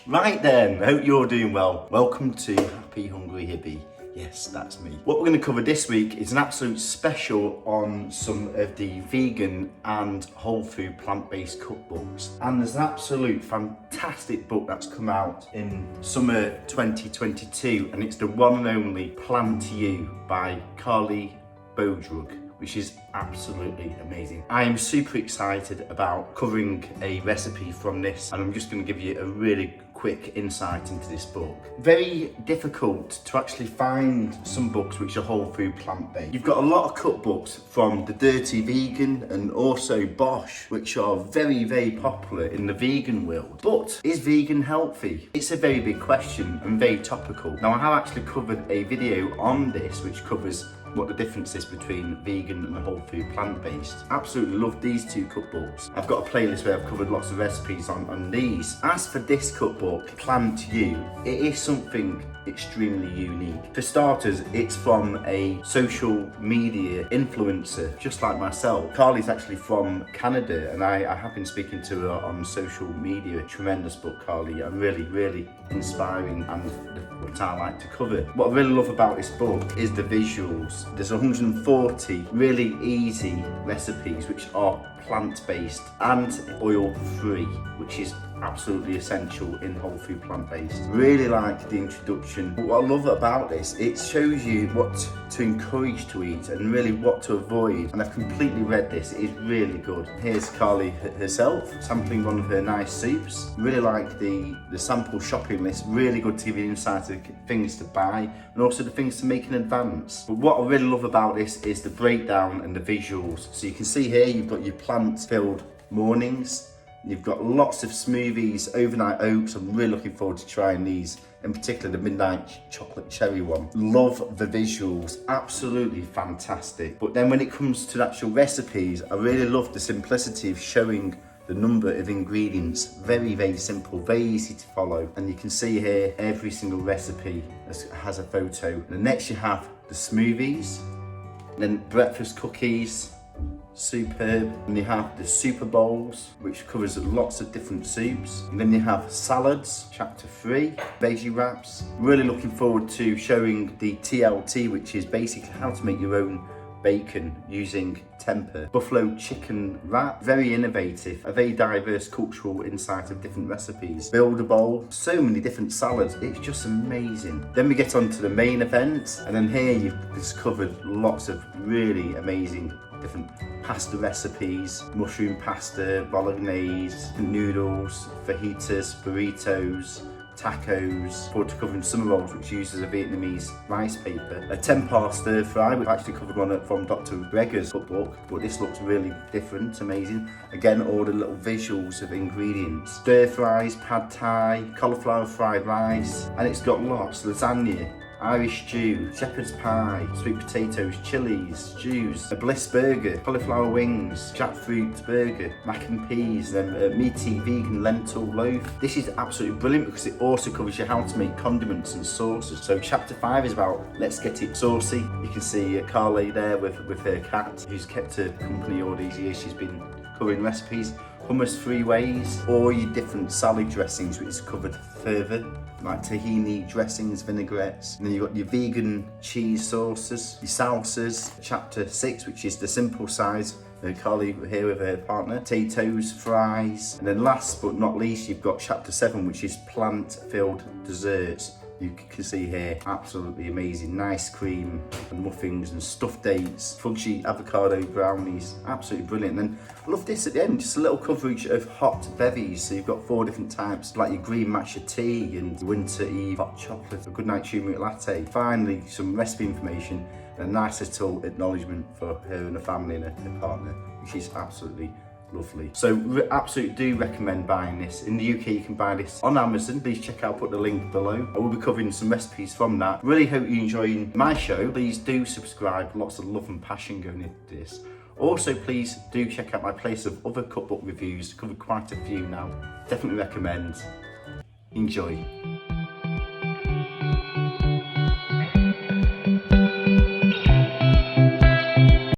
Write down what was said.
Right then, I hope you're doing well. Welcome to Happy Hungry Hippie. Yes, that's me. What we're going to cover this week is an absolute special on some of the vegan and whole food plant-based cookbooks. And there's an absolute fantastic book that's come out in summer 2022, and it's the one and only PlantYou by Carleigh Bodrug, which is absolutely amazing. I am super excited about covering a recipe from this, and I'm just going to give you a really quick insight into this book. Very difficult to actually find some books which are whole food plant-based. You've got a lot of cookbooks from the Dirty Vegan and also Bosch, which are very, very popular in the vegan world. But is vegan healthy? It's a very big question and very topical. Now, I have actually covered a video on this which covers what the difference is between vegan and whole food plant-based. Absolutely love these two cookbooks. I've got a playlist where I've covered lots of recipes on these. As for this cookbook, PlantYou, it is something extremely unique. For starters, it's from a social media influencer, just like myself. Carleigh's actually from Canada, and I have been speaking to her on social media. Tremendous book, Carleigh, and really inspiring, and what I like to cover. What I really love about this book is the visuals. There's 140 really easy recipes which are plant-based and oil-free, which is absolutely essential in whole food plant-based. Really like the introduction. What I love about this, it shows you what to encourage to eat and really what to avoid. And I've completely read this, it is really good. Here's Carleigh herself sampling one of her nice soups. Really like the sample shopping list, really good to give you insight of things to buy and also the things to make in advance. But what I really love about this is the breakdown and the visuals. So you can see here you've got your plant-filled mornings. You've got lots of smoothies, overnight oats. I'm really looking forward to trying these, in particular the midnight chocolate cherry one. Love the visuals, absolutely fantastic. But then when it comes to the actual recipes, I really love the simplicity of showing the number of ingredients. Very simple, very easy to follow. And you can see here, every single recipe has a photo. And next you have the smoothies, then breakfast cookies, superb. And you have the super bowls, which covers lots of different soups. And then you have salads, chapter 3, veggie wraps. Really looking forward to showing the TLT, which is basically how to make your own bacon using temper. Buffalo chicken wrap, very innovative, a very diverse cultural insight of different recipes. Build a bowl, so many different salads, it's just amazing. Then we get on to the main event, and then here you've discovered lots of really amazing different pasta recipes, mushroom pasta, bolognese, noodles, fajitas, burritos, tacos. Forward to covering summer rolls, which uses a Vietnamese rice paper. A 10-part stir fry, we've actually covered one from Dr. Greger's cookbook, but this looks really different, amazing. Again, all the little visuals of ingredients. Stir fries, pad thai, cauliflower fried rice, and it's got lots. Lasagna, Irish stew, shepherd's pie, sweet potatoes, chilies, stews, a bliss burger, cauliflower wings, jackfruit burger, mac and peas, then a meaty vegan lentil loaf. This is absolutely brilliant because it also covers you how to make condiments and sauces. So chapter 5 is about let's get it saucy. You can see Carleigh there with her cat, who's kept her company all these years. She's been covering recipes. Hummus 3 ways, all your different salad dressings, which is covered further, like tahini dressings, vinaigrettes. And then you've got your vegan cheese sauces, your salsas. Chapter 6, which is the simple size. Carleigh here with her partner. Potatoes, fries. And then last but not least, you've got chapter 7, which is plant-filled desserts. You can see here, absolutely amazing. Nice cream and muffins and stuffed dates, fudgy avocado brownies, absolutely brilliant. And then I love this at the end, just a little coverage of hot bevies. So you've got 4 different types, like your green matcha tea and winter eve hot chocolate, a good night turmeric latte. Finally, some recipe information and a nice little acknowledgement for her and her family and her partner, which is absolutely lovely. So absolutely do recommend buying this. In the UK you can buy this on Amazon. Please check out, put the link below. I will be covering some recipes from that. Really hope you're enjoying my show. Please do subscribe, lots of love and passion going into this. Also, please do check out my place of other cookbook reviews. Covered quite a few now. Definitely recommend. Enjoy.